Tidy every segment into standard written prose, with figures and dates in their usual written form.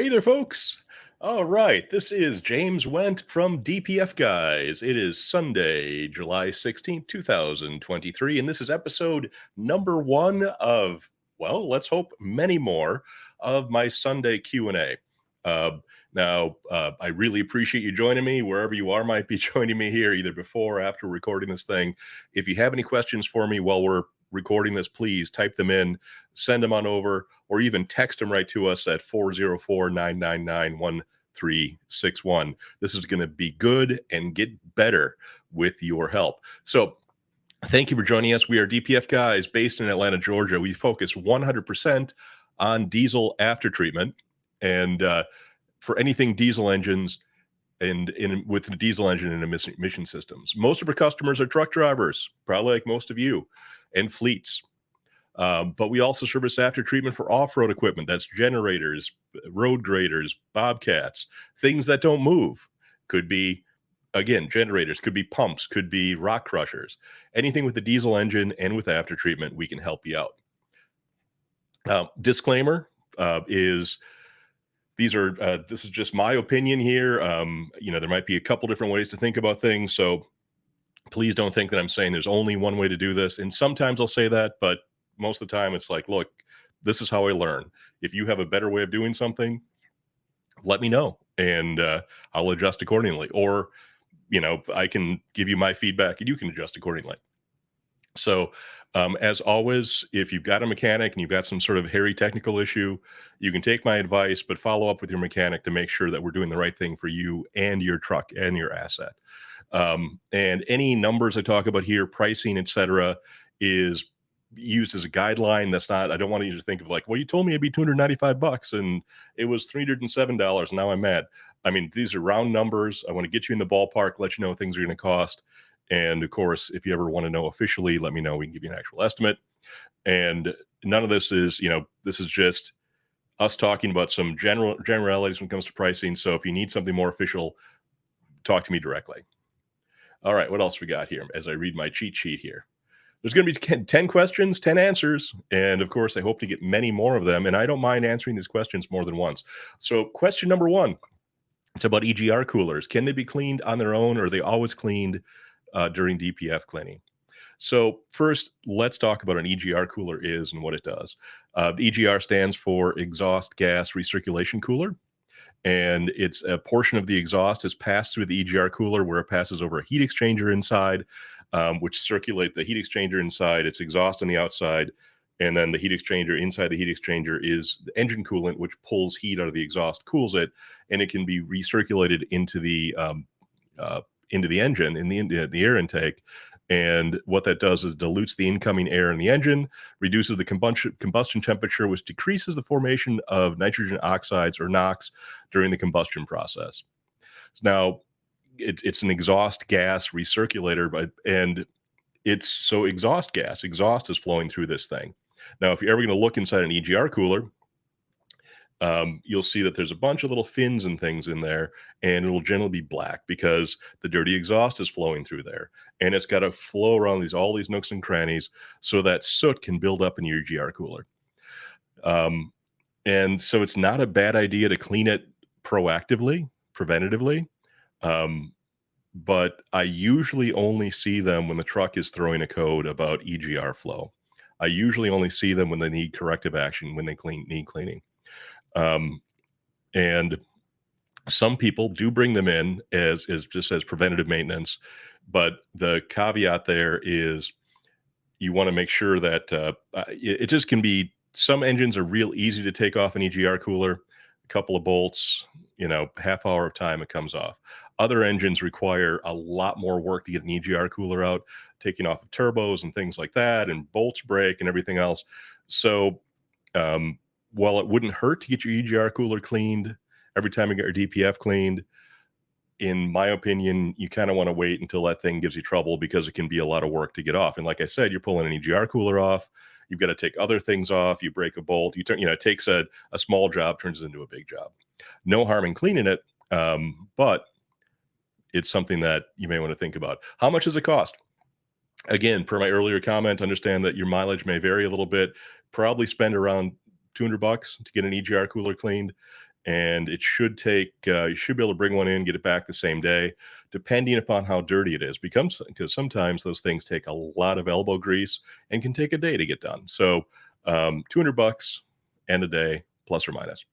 Hey there, folks. All right, this is James Went from DPF Guys. It is Sunday, July 16th, 2023, and this is episode number one of, well, let's hope many more of my Sunday Q&A. I really appreciate you joining me wherever you are, might be joining me here either before or after recording this thing. If you have any questions for me while we're recording this, please type them in, send them on over, or even text them right to us at 404-999-1361. This is going to be good and get better with your help. So thank you for joining us. We are DPF Guys based in Atlanta, Georgia. We focus 100% on diesel aftertreatment and for anything diesel engines and with the diesel engine and emission systems. Most of our customers are truck drivers, probably like most of you, and fleets. But we also service after treatment for off-road equipment. That's generators, road graders, bobcats, things that don't move. Could be, again, generators, could be pumps, could be rock crushers. Anything with the diesel engine and with after treatment, we can help you out. Disclaimer is this is just my opinion here. There might be a couple different ways to think about things. So please don't think that I'm saying there's only one way to do this. And sometimes I'll say that, but most of the time it's like, look, this is how I learn. If you have a better way of doing something, let me know and I'll adjust accordingly. Or, I can give you my feedback and you can adjust accordingly. So as always, if you've got a mechanic and you've got some sort of hairy technical issue, you can take my advice, but follow up with your mechanic to make sure that we're doing the right thing for you and your truck and your asset. And any numbers I talk about here, pricing, etc., is used as a guideline. That's not, I don't want you to think of like, well, you told me it'd be $295 and it was $307. Now I'm mad. I mean, these are round numbers. I want to get you in the ballpark, let you know what things are going to cost. And of course, if you ever want to know officially, let me know. We can give you an actual estimate. And none of this is, this is just us talking about some generalities when it comes to pricing. So if you need something more official, talk to me directly. All right, what else we got here as I read my cheat sheet here? There's going to be 10 questions, 10 answers. And of course, I hope to get many more of them. And I don't mind answering these questions more than once. So question number one, it's about EGR coolers. Can they be cleaned on their own or are they always cleaned during DPF cleaning? So first, let's talk about an EGR cooler is and what it does. EGR stands for exhaust gas recirculation cooler. And it's a portion of the exhaust is passed through the EGR cooler where it passes over a heat exchanger inside, which circulate the heat exchanger inside. It's exhaust on the outside. And then the heat exchanger inside the heat exchanger is the engine coolant, which pulls heat out of the exhaust, cools it, and it can be recirculated into the engine, in the air intake. And what that does is dilutes the incoming air in the engine, reduces the combustion temperature, which decreases the formation of nitrogen oxides or NOx during the combustion process. Now, it's an exhaust gas recirculator, and it's so exhaust is flowing through this thing. Now, if you're ever going to look inside an EGR cooler, you'll see that there's a bunch of little fins and things in there, and it'll generally be black because the dirty exhaust is flowing through there, and it's got to flow around all these nooks and crannies so that soot can build up in your EGR cooler. And so it's not a bad idea to clean it proactively, preventatively. But I usually only see them when the truck is throwing a code about EGR flow. I usually only see them when they need corrective action, when they need cleaning. And some people do bring them in as just as preventative maintenance, but the caveat there is you want to make sure that it just can be, some engines are real easy to take off an EGR cooler, a couple of bolts, half hour of time, it comes off. Other engines require a lot more work to get an EGR cooler out, taking off of turbos and things like that, and bolts break and everything else. So, while it wouldn't hurt to get your EGR cooler cleaned every time you get your DPF cleaned, in my opinion, you kind of want to wait until that thing gives you trouble because it can be a lot of work to get off. And like I said, you're pulling an EGR cooler off. You've got to take other things off. You break a bolt. It takes a small job, turns it into a big job. No harm in cleaning it, but it's something that you may want to think about. How much does it cost? Again, per my earlier comment, understand that your mileage may vary a little bit. Probably spend around $200 to get an EGR cooler cleaned. and it should take, you should be able to bring one in, get it back the same day, depending upon how dirty it is. Because sometimes those things take a lot of elbow grease and can take a day to get done. So $200 and a day, plus or minus.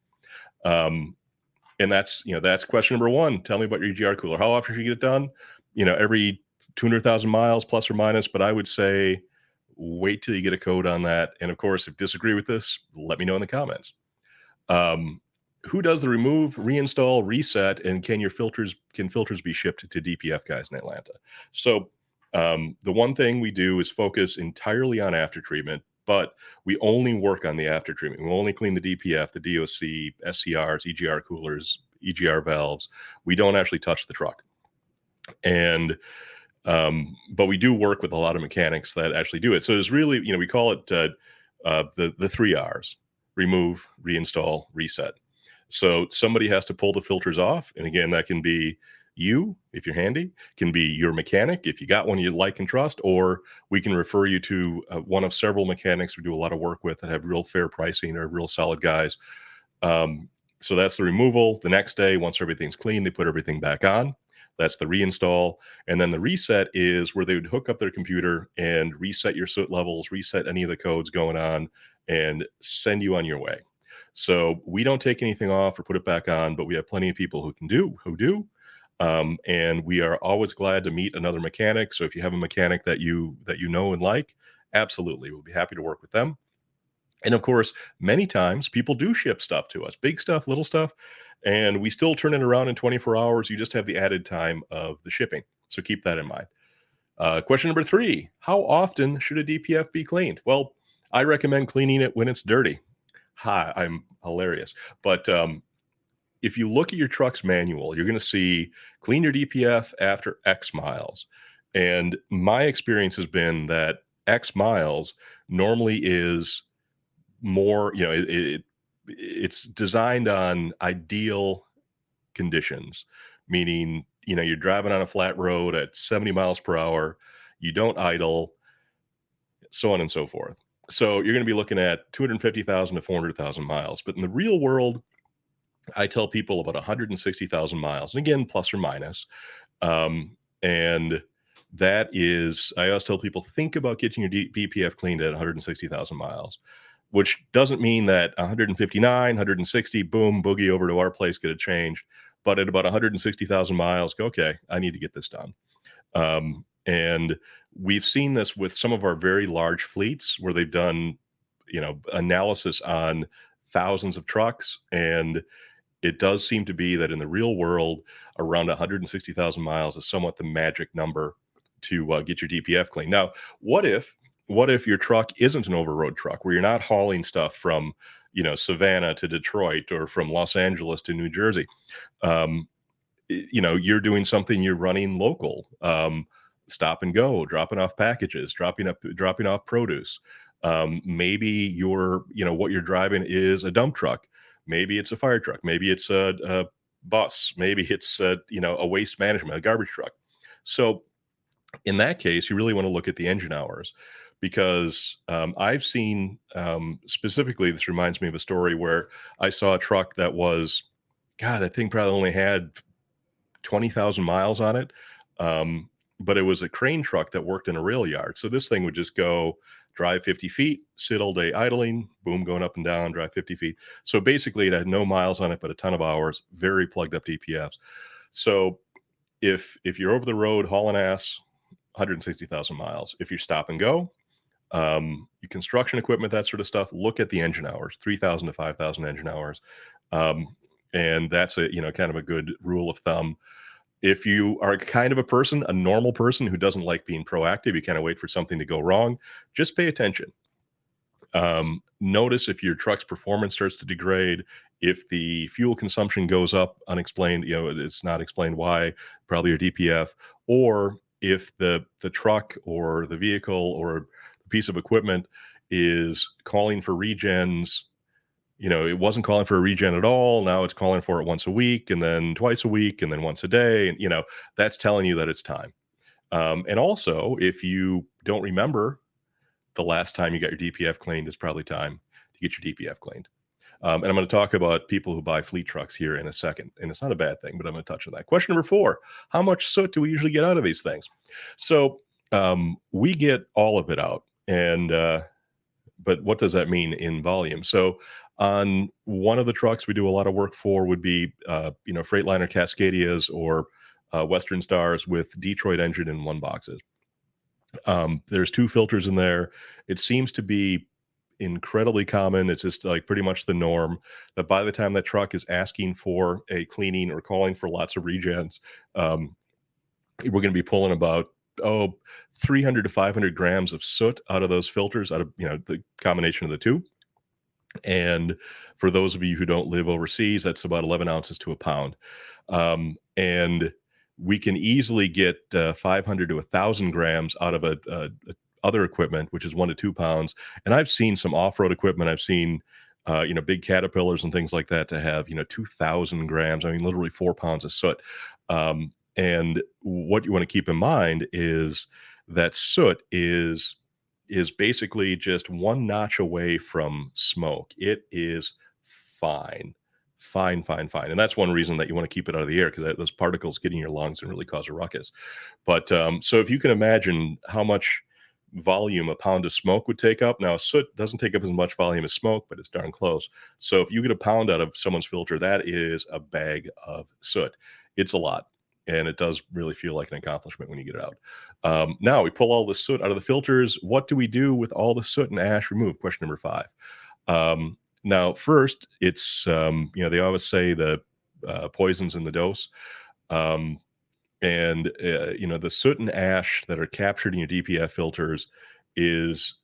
And that's question number one. Tell me about your EGR cooler. How often should you get it done? Every 200,000 miles, plus or minus. But I would say wait till you get a code on that. And of course, if you disagree with this, let me know in the comments. Who does the remove, reinstall, reset, and can filters be shipped to DPF Guys in Atlanta? So the one thing we do is focus entirely on after treatment, but we only work on the after treatment. We only clean the DPF, the DOC, SCRs, EGR coolers, EGR valves. We don't actually touch the truck. And but we do work with a lot of mechanics that actually do it. So it's really, we call it the 3 R's: remove, reinstall, reset. So somebody has to pull the filters off. And again, that can be you, if you're handy, can be your mechanic, if you got one you like and trust, or we can refer you to one of several mechanics we do a lot of work with that have real fair pricing or real solid guys. So that's the removal. The next day, once everything's clean, they put everything back on. That's the reinstall. And then the reset is where they would hook up their computer and reset your soot levels, reset any of the codes going on, and send you on your way. So we don't take anything off or put it back on, but we have plenty of people who do. And we are always glad to meet another mechanic. So if you have a mechanic that you know and like, absolutely, we'll be happy to work with them. And of course, many times people do ship stuff to us, big stuff, little stuff, and we still turn it around in 24 hours. You just have the added time of the shipping. So keep that in mind. Question number 3, how often should a DPF be cleaned? Well, I recommend cleaning it when it's dirty. Hi, I'm hilarious. But if you look at your truck's manual, you're going to see clean your DPF after X miles. And my experience has been that X miles normally is more, it's designed on ideal conditions, meaning, you're driving on a flat road at 70 miles per hour, you don't idle, so on and so forth. So you're going to be looking at 250,000 to 400,000 miles. But in the real world, I tell people about 160,000 miles, and again, plus or minus. And that is, I always tell people, think about getting your DPF cleaned at 160,000 miles, which doesn't mean that 159, 160, boom, boogie over to our place, get it changed. But at about 160,000 miles, go, okay, I need to get this done. And we've seen this with some of our very large fleets where they've done, analysis on thousands of trucks. And it does seem to be that in the real world, around 160,000 miles is somewhat the magic number to get your DPF clean. Now, what if your truck isn't an over-road truck where you're not hauling stuff from, Savannah to Detroit or from Los Angeles to New Jersey? You're doing something, you're running local, stop and go, dropping off packages, dropping off produce. Maybe what you're driving is a dump truck. Maybe it's a fire truck. Maybe it's a bus. Maybe it's a waste management, a garbage truck. So in that case, you really want to look at the engine hours, because I've seen specifically, this reminds me of a story where I saw a truck that was, that thing probably only had 20,000 miles on it. But it was a crane truck that worked in a rail yard. So this thing would just go drive 50 feet, sit all day idling, boom, going up and down, drive 50 feet. So basically it had no miles on it, but a ton of hours, very plugged up DPFs. So if you're over the road hauling ass, 160,000 miles. If you stop and go, your construction equipment, that sort of stuff, look at the engine hours, 3,000 to 5,000 engine hours. And that's kind of a good rule of thumb. If you are kind of a normal person who doesn't like being proactive, you kind of wait for something to go wrong, just pay attention. Notice if your truck's performance starts to degrade, if the fuel consumption goes up unexplained, it's not explained why, probably your DPF, or if the truck or the vehicle or the piece of equipment is calling for regens. It wasn't calling for a regen at all. Now it's calling for it once a week, and then twice a week, and then once a day. And, that's telling you that it's time. And also, if you don't remember the last time you got your DPF cleaned, it's probably time to get your DPF cleaned. And I'm going to talk about people who buy fleet trucks here in a second. And it's not a bad thing, but I'm going to touch on that. Question number 4, how much soot do we usually get out of these things? So we get all of it out. And but what does that mean in volume? So on one of the trucks we do a lot of work for would be, Freightliner Cascadias or Western Stars with Detroit engine in one boxes. There's 2 filters in there. It seems to be incredibly common. It's just like pretty much the norm that by the time that truck is asking for a cleaning or calling for lots of regens, um, we're going to be pulling about 300 to 500 grams of soot out of those filters, out of the combination of the 2. And for those of you who don't live overseas, that's about 11 ounces to a pound. And we can easily get 500 to 1,000 grams out of other equipment, which is 1 to 2 pounds. And I've seen some off-road equipment. I've seen, big Caterpillars and things like that to have, 2,000 grams. I mean, literally 4 pounds of soot. And what you want to keep in mind is that soot is basically just one notch away from smoke. It is fine. Fine, fine, fine. And that's one reason that you want to keep it out of the air, because those particles get in your lungs and really cause a ruckus. But so if you can imagine how much volume a pound of smoke would take up. Now, soot doesn't take up as much volume as smoke, but it's darn close. So if you get a pound out of someone's filter, that is a bag of soot. It's a lot. And it does really feel like an accomplishment when you get it out. Now we pull all the soot out of the filters. What do we do with all the soot and ash removed? Question number 5. Now, first, it's, they always say the poison's in the dose. The soot and ash that are captured in your DPF filters is,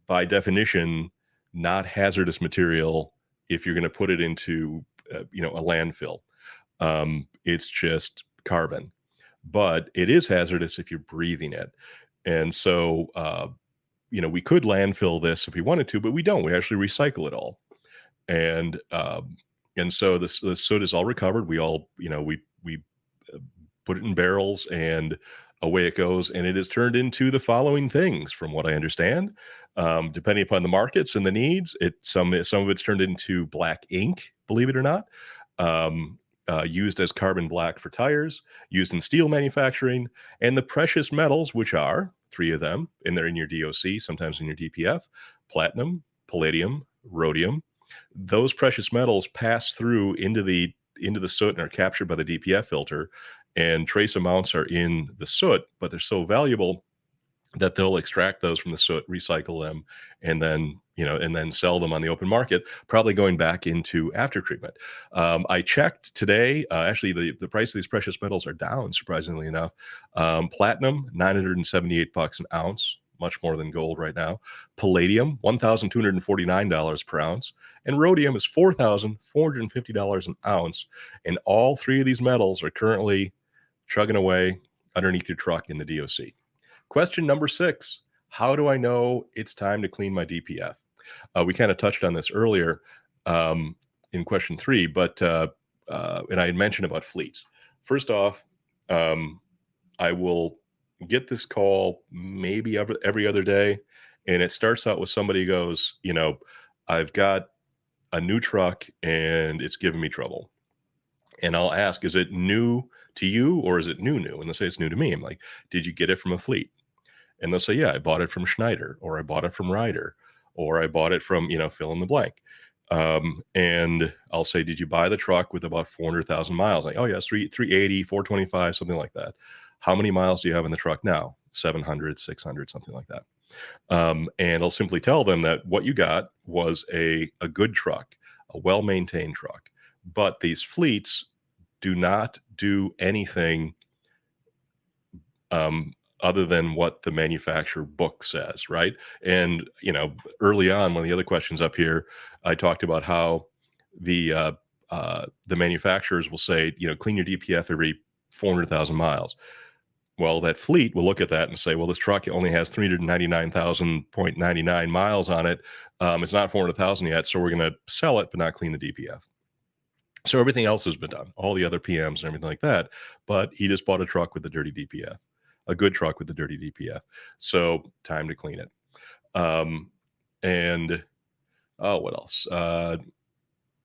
by definition, not hazardous material if you're going to put it into, a landfill. It's just carbon, but it is hazardous if you're breathing it. And so, we could landfill this if we wanted to, but we don't. We actually recycle it all. And so the soot is all recovered. We all, we put it in barrels and away it goes. And it is turned into the following things, from what I understand, depending upon the markets and the needs. Some of it's turned into black ink, believe it or not. Used as carbon black for tires, used in steel manufacturing, and the precious metals, which are 3 of them, and they're in your DOC, sometimes in your DPF: platinum, palladium, rhodium. Those precious metals pass through into the soot and are captured by the DPF filter, and trace amounts are in the soot, but they're so valuable that they'll extract those from the soot, recycle them, and then sell them on the open market, probably going back into after treatment. I checked today. Actually, the price of these precious metals are down, surprisingly enough. Platinum, $978 an ounce, much more than gold right now. Palladium, $1,249 per ounce, and rhodium is $4,450 an ounce. And all 3 of these metals are currently chugging away underneath your truck in the DOC. Question number 6, how do I know it's time to clean my DPF? We kind of touched on this earlier in question 3, but and I had mentioned about fleets. First off, I will get this call maybe every other day, and it starts out with somebody who goes, I've got a new truck and it's giving me trouble. And I'll ask, is it new to you or is it new? And they'll say it's new to me. I'm like, did you get it from a fleet? And they'll say, yeah, I bought it from Schneider, or I bought it from Ryder, or I bought it from, fill in the blank. And I'll say, did you buy the truck with about 400,000 miles? Like, oh yes, 380, 425, something like that. How many miles do you have in the truck now? 700, 600, something like that. And I'll simply tell them that what you got was a good truck, a well-maintained truck. But these fleets do not do anything other than what the manufacturer book says, right? And, early on, one of the other questions up here, I talked about how the manufacturers will say, clean your DPF every 400,000 miles. Well, that fleet will look at that and say, well, this truck only has 399,000.99 miles on it. It's not 400,000 yet, so we're going to sell it, but not clean the DPF. So everything else has been done, all the other PMs and everything like that. But he just bought a truck with the dirty DPF, a good truck with the dirty DPF. So time to clean it. What else?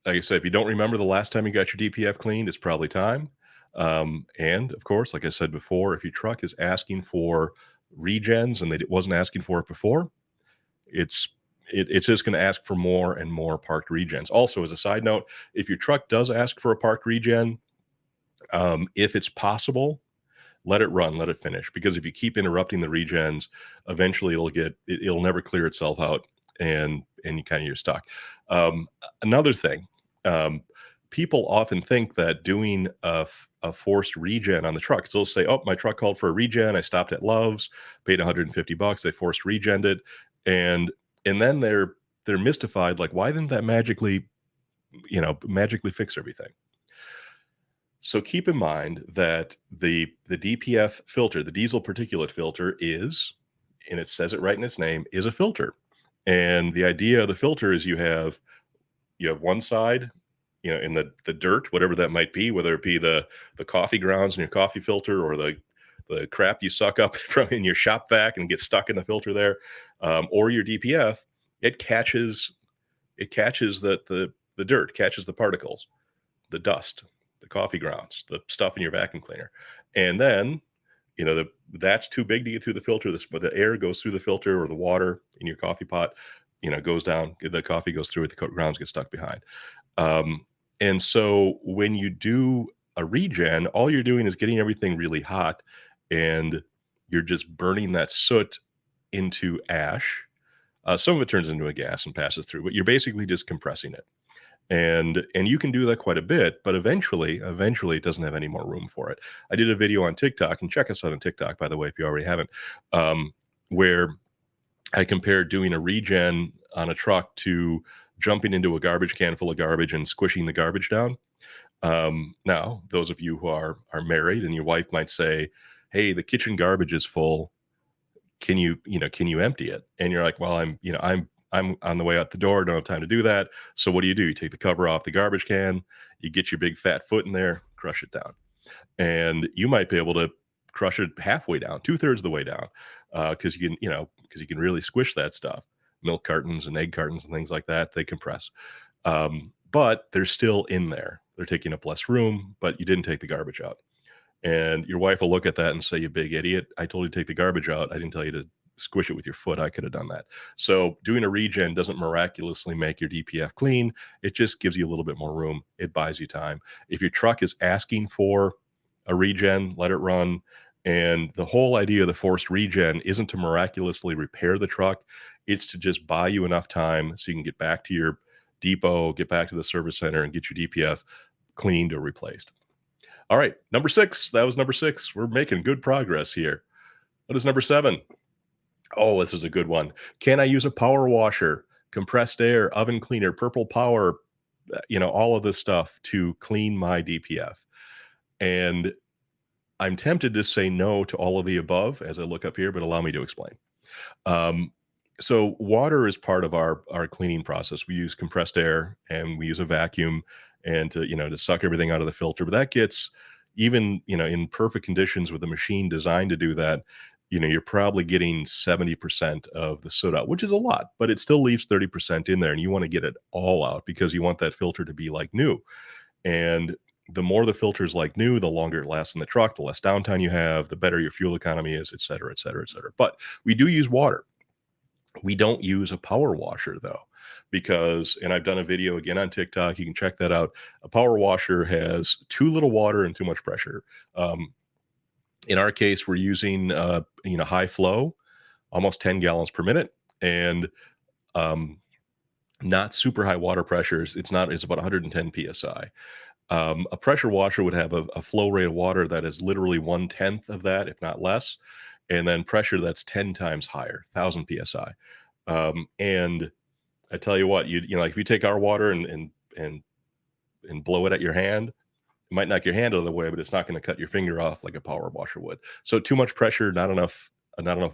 like I said, if you don't remember the last time you got your DPF cleaned, it's probably time. And of course, like I said before, if your truck is asking for regens and it wasn't asking for it before, it's it's just going to ask for more and more parked regens. Also, as a side note, if your truck does ask for a parked regen, if it's possible, let it run, let it finish. Because if you keep interrupting the regens, eventually it'll never clear itself out, and you kind of you're stuck. Another thing, um, people often think that doing a forced regen on the truck. So they'll say, "Oh, my truck called for a regen. I stopped at Love's, paid $150. They forced regened it," and and then they're mystified, like, why didn't that magically fix everything? So keep in mind that the DPF filter, the diesel particulate filter, is, and it says it right in its name, is a filter. And the idea of the filter is you have one side, in the dirt, whatever that might be, whether it be the coffee grounds in your coffee filter, or the crap you suck up from in your shop vac and get stuck in the filter there, or your DPF. It catches the dirt, catches the particles, the dust, the coffee grounds, the stuff in your vacuum cleaner. And then, that's too big to get through the filter. But the air goes through the filter, or the water in your coffee pot, goes down. The coffee goes through it. The grounds get stuck behind. Um, and so when you do a regen, all you're doing is getting everything really hot, and you're just burning that soot into ash. Some of it turns into a gas and passes through, but you're basically just compressing it. And you can do that quite a bit, but eventually it doesn't have any more room for it. I did a video on TikTok, and check us out on TikTok, by the way, if you already haven't, where I compared doing a regen on a truck to jumping into a garbage can full of garbage and squishing the garbage down. Now, those of you who are married, and your wife might say, "Hey, the kitchen garbage is full. Can you empty it?" And you're like, "Well, I'm on the way out the door. Don't have time to do that." So what do? You take the cover off the garbage can, you get your big fat foot in there, crush it down. And you might be able to crush it halfway down, 2/3 of the way down, because you can really squish that stuff. Milk cartons and egg cartons and things like that, they compress. But they're still in there. They're taking up less room, but you didn't take the garbage out. And your wife will look at that and say, "You big idiot. I told you to take the garbage out. I didn't tell you to squish it with your foot. I could have done that." So doing a regen doesn't miraculously make your DPF clean. It just gives you a little bit more room. It buys you time. If your truck is asking for a regen, let it run. And the whole idea of the forced regen isn't to miraculously repair the truck. It's to just buy you enough time so you can get back to your depot, get back to the service center, and get your DPF cleaned or replaced. All right, number 6. That was number 6. We're making good progress here. What is number 7? Oh, this is a good one. Can I use a power washer, compressed air, oven cleaner, purple power, all of this stuff to clean my DPF? And I'm tempted to say no to all of the above as I look up here, but allow me to explain. Um, so water is part of our cleaning process. We use compressed air, and we use a vacuum, and to suck everything out of the filter. But that gets, even in perfect conditions with a machine designed to do that, you're probably getting 70% of the soot out, which is a lot, but it still leaves 30% in there, and you want to get it all out because you want that filter to be like new. And the more the filter is like new, the longer it lasts in the truck, the less downtime you have, the better your fuel economy is, et cetera, et cetera, et cetera. But we do use water. We don't use a power washer, though, because, and I've done a video again on TikTok, you can check that out. A power washer has too little water and too much pressure. In our case, we're using high flow, almost 10 gallons per minute, and not super high water pressures. It's about 110 psi. A pressure washer would have a flow rate of water that is literally 1/10 of that, if not less, and then pressure that's 10 times higher, 1,000 psi. And I tell you what, like if you take our water and blow it at your hand, it might knock your hand out of the way, but it's not going to cut your finger off like a power washer would. So too much pressure, not enough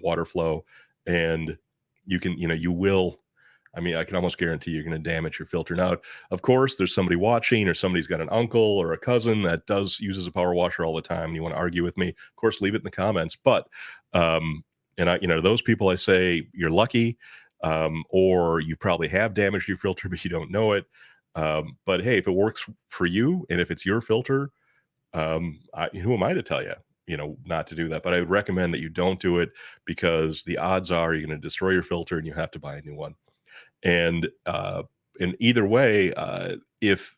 water flow, and you will. I mean, I can almost guarantee you're going to damage your filter. Now, of course, there's somebody watching, or somebody's got an uncle or a cousin that uses a power washer all the time, and you want to argue with me. Of course, leave it in the comments. But those people, I say, you're lucky, or you probably have damaged your filter, but you don't know it. But hey, if it works for you and if it's your filter, who am I to tell you, not to do that? But I would recommend that you don't do it because the odds are you're going to destroy your filter and you have to buy a new one. And either way, if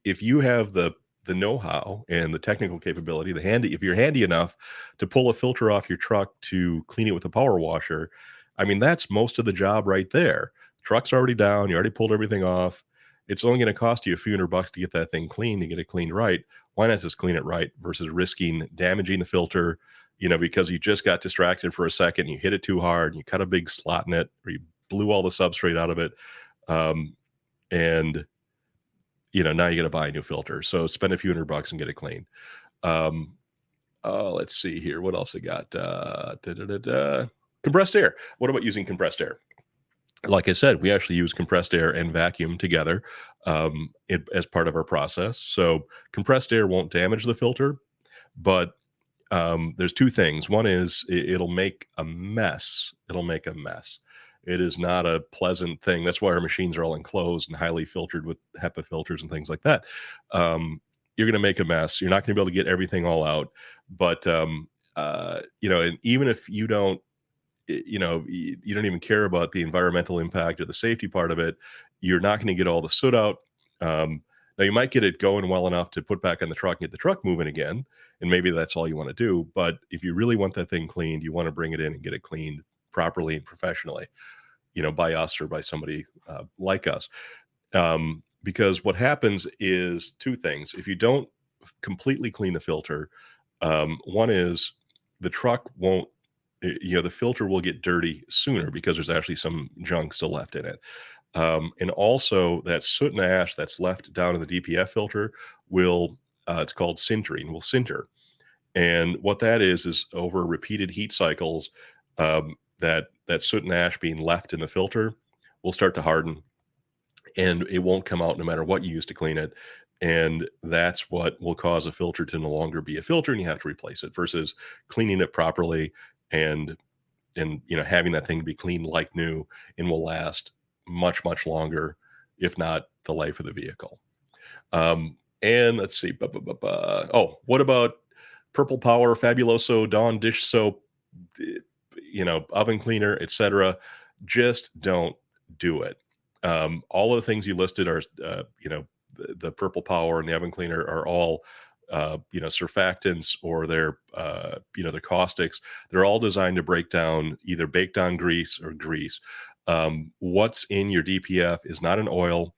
you have the know-how and the technical capability, if you're handy enough to pull a filter off your truck to clean it with a power washer, I mean, that's most of the job right there. Truck's already down, you already pulled everything off. It's only gonna cost you a few $100 to get that thing clean, to get it cleaned right. Why not just clean it right versus risking damaging the filter, because you just got distracted for a second, you hit it too hard, and you cut a big slot in it, or you blew all the substrate out of it. And now you got to buy a new filter. So spend a few $100 and get it clean. Um, let's see here. What else I got? Compressed air. What about using compressed air? Like I said, we actually use compressed air and vacuum together as part of our process. So compressed air won't damage the filter, but there's two things. One is it'll make a mess. It'll make a mess. It is not a pleasant thing. That's why our machines are all enclosed and highly filtered with HEPA filters and things like that. You're going to make a mess. You're not going to be able to get everything all out. But and even if you don't, you don't even care about the environmental impact or the safety part of it, you're not going to get all the soot out. Now you might get it going well enough to put back on the truck and get the truck moving again, and maybe that's all you want to do. But if you really want that thing cleaned, you want to bring it in and get it cleaned properly and professionally, by us or by somebody like us. Because what happens is two things. If you don't completely clean the filter, one is the truck won't, the filter will get dirty sooner because there's actually some junk still left in it. And also that soot and ash that's left down in the DPF filter will, it's called sintering, will sinter. And what that is over repeated heat cycles, that soot and ash being left in the filter will start to harden, and it won't come out no matter what you use to clean it. And that's what will cause a filter to no longer be a filter, and you have to replace it versus cleaning it properly and having that thing be clean like new and will last much, much longer, if not the life of the vehicle. And let's see. Oh, what about Purple Power, Fabuloso, Dawn dish soap, oven cleaner, etc.? Just don't do it. All of the things you listed are, the Purple Power and the oven cleaner are all, surfactants, or they're caustics. They're all designed to break down either baked on grease or grease. What's in your DPF is not an oil.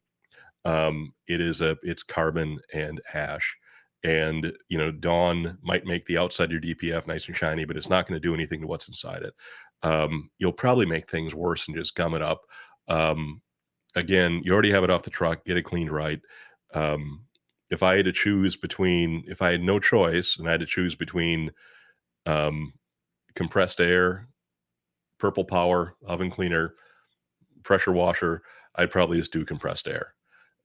It's carbon and ash. And, Dawn might make the outside of your DPF nice and shiny, but it's not going to do anything to what's inside it. You'll probably make things worse and just gum it up. Again, you already have it off the truck, get it cleaned right. If I had no choice and I had to choose between compressed air, Purple Power, oven cleaner, pressure washer, I'd probably just do compressed air.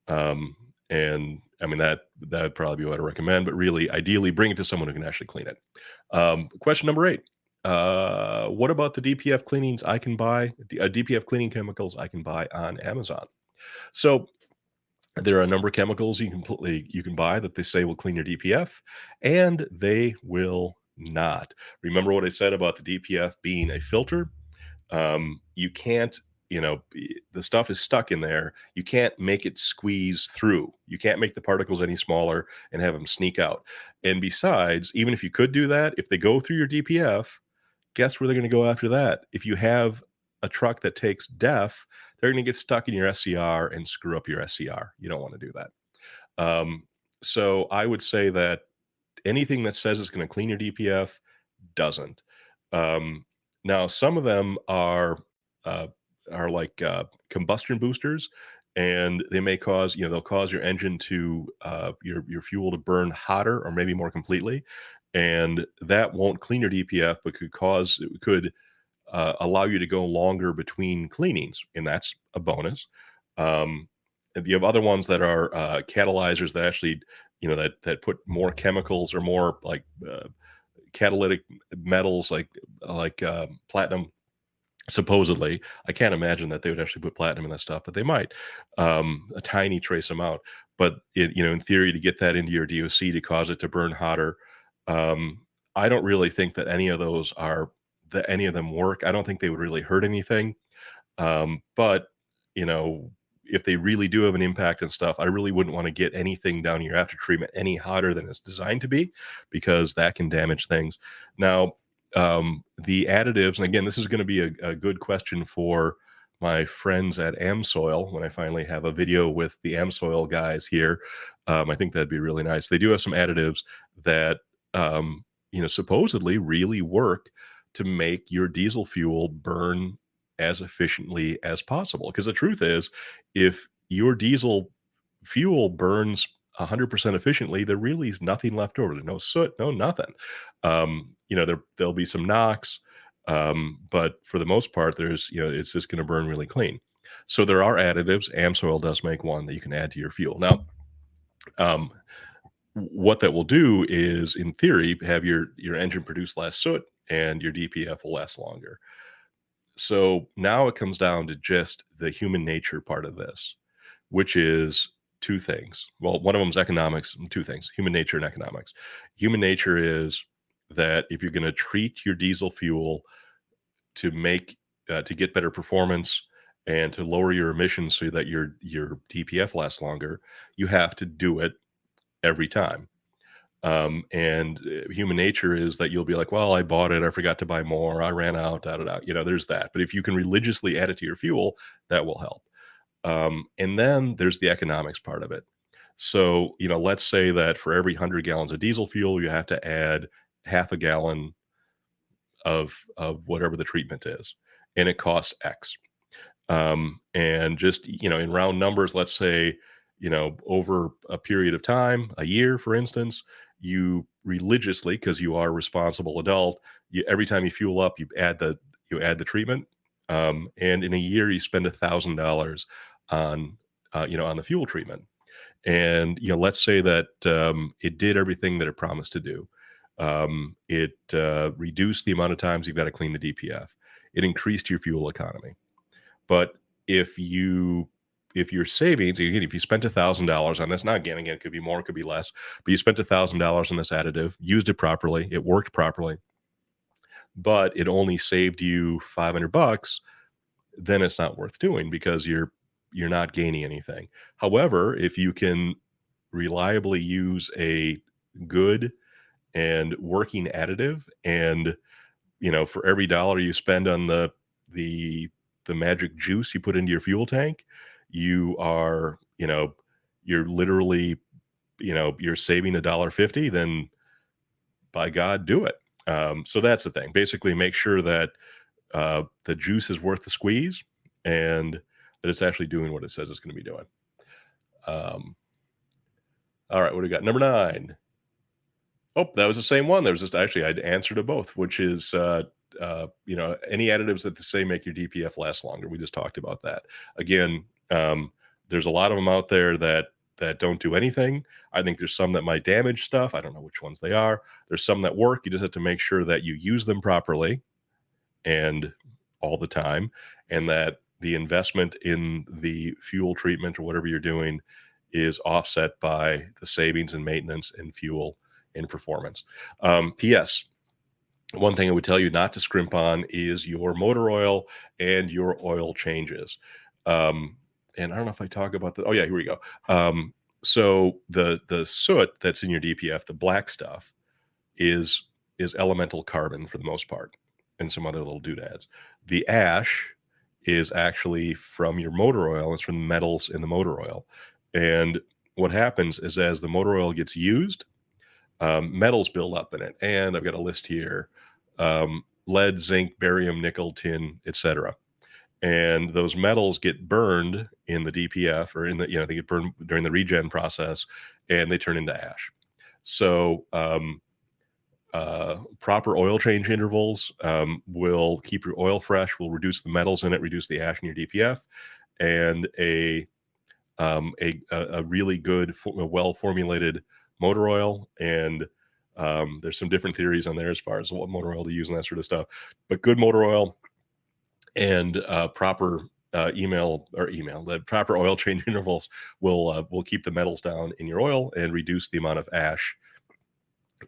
And I mean, that'd probably be what I recommend, but really, ideally, bring it to someone who can actually clean it. Question number 8. What about the DPF cleanings I can buy, DPF cleaning chemicals I can buy on Amazon? So there are a number of chemicals you can buy that they say will clean your DPF, and they will not. Remember what I said about the DPF being a filter? You can't, the stuff is stuck in there. You can't make it squeeze through. You can't make the particles any smaller and have them sneak out. And besides, even if you could do that, if they go through your DPF, guess where they're going to go after that? If you have a truck that takes DEF, they're going to get stuck in your SCR and screw up your SCR. You don't want to do that. So I would say that anything that says it's going to clean your DPF doesn't. Now, some of them are like combustion boosters, and they may cause, they'll cause your engine to your fuel to burn hotter or maybe more completely, and that won't clean your DPF, but could allow you to go longer between cleanings, and that's a bonus. And you have other ones that are catalyzers that actually, that put more chemicals or more like catalytic metals, like platinum, supposedly. I can't imagine that they would actually put platinum in that stuff, but they might, a tiny trace amount. But in theory, to get that into your DOC to cause it to burn hotter, I don't really think that any of them work. I don't think they would really hurt anything. But you know, if they really do have an impact and stuff, I really wouldn't want to get anything down your after treatment any hotter than it's designed to be, because that can damage things. Now, the additives, and again, this is going to be a good question for my friends at Amsoil when I finally have a video with the Amsoil guys here. I think that'd be really nice. They do have some additives that supposedly really work to make your diesel fuel burn as efficiently as possible. Because the truth is, if your diesel fuel burns 100% efficiently, there really is nothing left over. There's no soot, no nothing. There'll be some NOx, but for the most part, it's just going to burn really clean. So there are additives. Amsoil does make one that you can add to your fuel. Now, um, what that will do is, in theory, have your engine produce less soot and your DPF will last longer. So now it comes down to just the human nature part of this, which is two things. Well, one of them is economics, and two things: human nature and economics. Human nature is that if you're going to treat your diesel fuel to get better performance and to lower your emissions so that your DPF lasts longer, you have to do it every time. And human nature is that you'll be like, well, I bought it, I forgot to buy more, I ran out, da da da. There's that. But if you can religiously add it to your fuel, that will help. And then there's the economics part of it. So, let's say that for every 100 gallons of diesel fuel, you have to add half a gallon of whatever the treatment is, and it costs X. And just, in round numbers, let's say, over a period of time, a year, for instance, you religiously, because you are a responsible adult, every time you fuel up, you add the treatment. And in a year, you spend $1,000 on, on the fuel treatment. And, let's say that it did everything that it promised to do. It reduced the amount of times you've got to clean the DPF. It increased your fuel economy. But if your savings, again, if you spent $1,000 on this, not again, it could be more, it could be less, but you spent $1,000 on this additive, used it properly, it worked properly, but it only saved you $500, then it's not worth doing, because you're not gaining anything. However, if you can reliably use a good and working additive, and for every dollar you spend on the the magic juice you put into your fuel tank, you are, you're literally, you're saving $1.50, then by God, do it. So that's the thing. Basically, make sure that the juice is worth the squeeze, and that it's actually doing what it says it's going to be doing. All right, what do we got? Number 9. Oh, that was the same one. There was just actually I'd answer to both, which is any additives that say make your DPF last longer. We just talked about that. Again, there's a lot of them out there that don't do anything. I think there's some that might damage stuff. I don't know which ones they are. There's some that work. You just have to make sure that you use them properly and all the time, and that the investment in the fuel treatment or whatever you're doing is offset by the savings and maintenance and fuel and performance. P.S. One thing I would tell you not to scrimp on is your motor oil and your oil changes. And I don't know if I talk about the. Oh yeah, here we go. So the soot that's in your DPF, the black stuff, is elemental carbon for the most part, and some other little doodads. The ash is actually from your motor oil. It's from the metals in the motor oil. And what happens is, as the motor oil gets used, metals build up in it. And I've got a list here: lead, zinc, barium, nickel, tin, etc. And those metals get burned in the DPF, or they get burned during the regen process, and they turn into ash. So proper oil change intervals will keep your oil fresh, will reduce the metals in it, reduce the ash in your DPF, and a really good, well formulated motor oil. And there's some different theories on there as far as what motor oil to use and that sort of stuff. But good motor oil and proper the proper oil change intervals will keep the metals down in your oil and reduce the amount of ash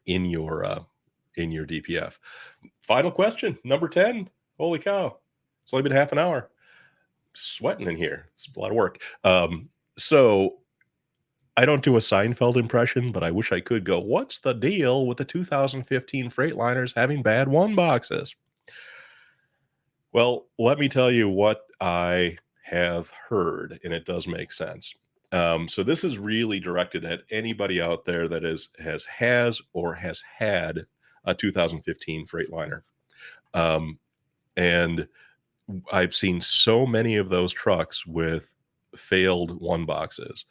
in your DPF. Final question, number 10. Holy cow. It's only been half an hour. Sweating in here. It's a lot of work. So I don't do a Seinfeld impression, but I wish I could go, what's the deal with the 2015 Freightliners having bad one boxes? Well, let me tell you what I have heard, and it does make sense. So this is really directed at anybody out there that has or has had a 2015 Freightliner. Um, and I've seen so many of those trucks with failed one boxes.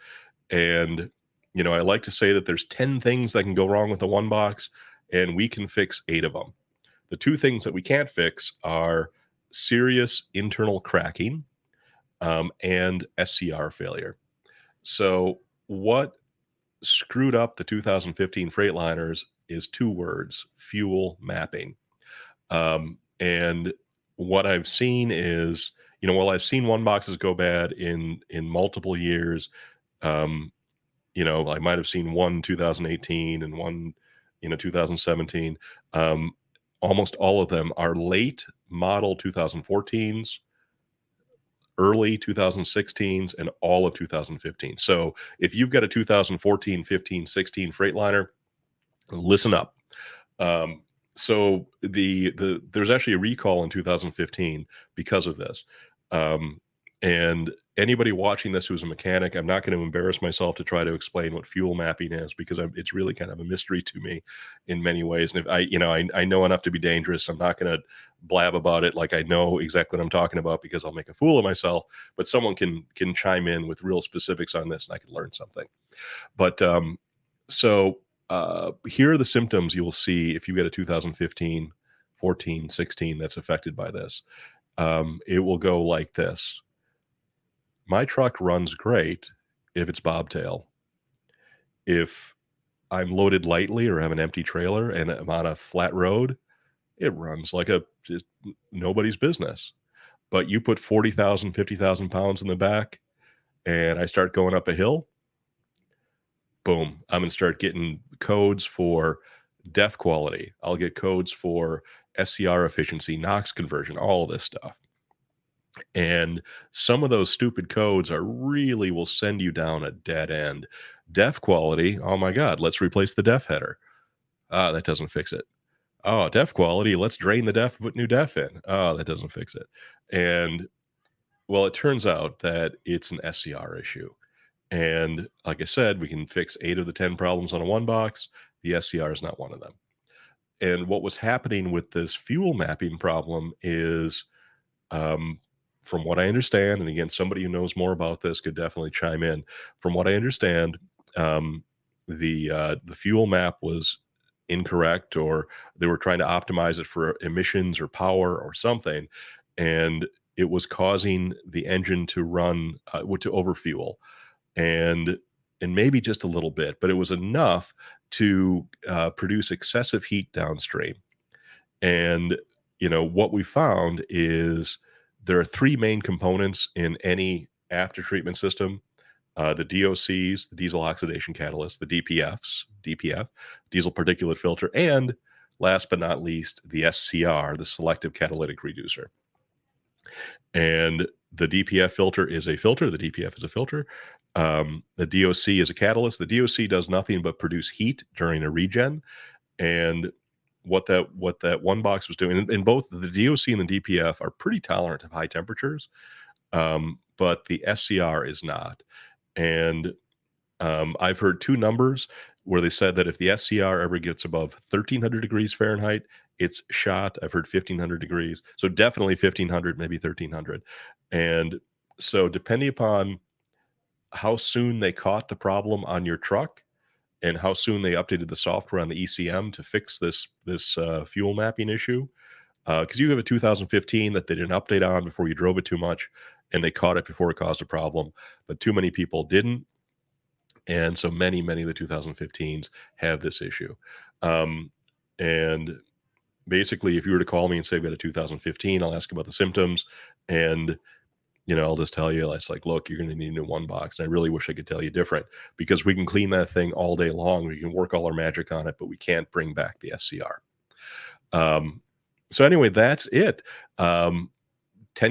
And, I like to say that there's 10 things that can go wrong with the one box, and we can fix 8 of them. The 2 things that we can't fix are serious internal cracking, and SCR failure. So, what screwed up the 2015 Freightliners is 2 words: fuel mapping. And what I've seen is, while I've seen one boxes go bad in multiple years, um, I might have seen one 2018 and one, 2017. Um, Almost all of them are late model 2014s, early 2016s, and all of 2015. So if you've got a 2014, 15, 16 Freightliner, listen up. Um, so there's actually a recall in 2015 because of this. Um, and anybody watching this who's a mechanic, I'm not going to embarrass myself to try to explain what fuel mapping is, because it's really kind of a mystery to me in many ways. And if I know enough to be dangerous, I'm not going to blab about it like I know exactly what I'm talking about, because I'll make a fool of myself. But someone can chime in with real specifics on this, and I can learn something. But so here are the symptoms you will see if you get a 2015, 14, 16 that's affected by this. It will go like this. My truck runs great if it's bobtail. If I'm loaded lightly or have an empty trailer and I'm on a flat road, it runs like just nobody's business. But you put 40,000, 50,000 pounds in the back and I start going up a hill, boom, I'm going to start getting codes for DEF quality. I'll get codes for SCR efficiency, NOx conversion, all of this stuff. And some of those stupid codes will send you down a dead end. DEF quality, oh my God, let's replace the DEF header. That doesn't fix it. Oh, DEF quality, let's drain the DEF, put new DEF in. Oh, that doesn't fix it. And well, it turns out that it's an SCR issue. And like I said, we can fix 8 of the 10 problems on a one box. The SCR is not one of them. And what was happening with this fuel mapping problem is, um, from what I understand, and again, somebody who knows more about this could definitely chime in. From what I understand, um, the fuel map was incorrect, or they were trying to optimize it for emissions or power or something, and it was causing the engine to run to overfuel, and maybe just a little bit, but it was enough to produce excessive heat downstream. And what we found is there are 3 main components in any after treatment system: the DOCs, the diesel oxidation catalyst, the DPF, diesel particulate filter, and last but not least, the SCR, the selective catalytic reducer. And the DPF filter is a filter. The DPF is a filter. The DOC is a catalyst. The DOC does nothing but produce heat during a regen. And what that one box was doing, and both the DOC and the DPF are pretty tolerant of high temperatures, but the SCR is not. And I've heard 2 numbers where they said that if the SCR ever gets above 1,300 degrees Fahrenheit, it's shot. I've heard 1,500 degrees. So definitely 1,500, maybe 1,300. And so depending upon how soon they caught the problem on your truck and how soon they updated the software on the ECM to fix this fuel mapping issue, because you have a 2015 that they didn't update on before you drove it too much, and they caught it before it caused a problem, but too many people didn't. And so many of the 2015s have this issue. And basically, if you were to call me and say I've got a 2015, I'll ask about the symptoms, and I'll just tell you, it's like, look, you're going to need a new one box. And I really wish I could tell you different, because we can clean that thing all day long. We can work all our magic on it, but we can't bring back the SCR. So anyway, that's it. 10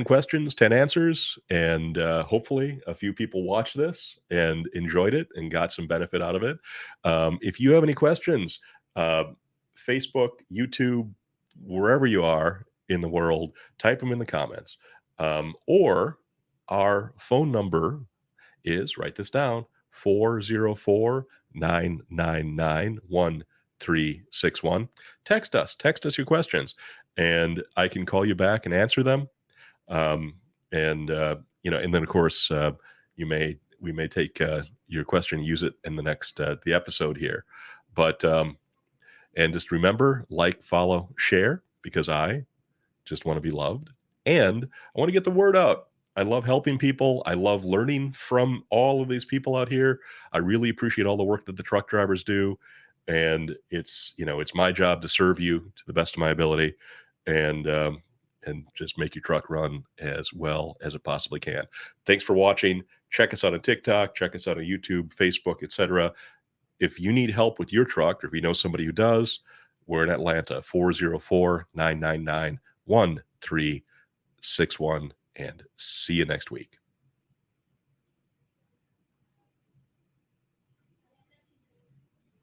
questions, 10 answers. And hopefully a few people watched this and enjoyed it and got some benefit out of it. If you have any questions, Facebook, YouTube, wherever you are in the world, type them in the comments. Or our phone number is, write this down, 404-999-1361. Text us your questions, and I can call you back and answer them. And then of course, we may take your question and use it in the next the episode here. But and just remember, like, follow, share, because I just want to be loved, and I want to get the word out. I love helping people. I love learning from all of these people out here. I really appreciate all the work that the truck drivers do, and it's my job to serve you to the best of my ability, and just make your truck run as well as it possibly can. Thanks for watching. Check us out on TikTok. Check us out on YouTube, Facebook, etc. If you need help with your truck, or if you know somebody who does, we're in Atlanta, 404-999-1361, and see you next week.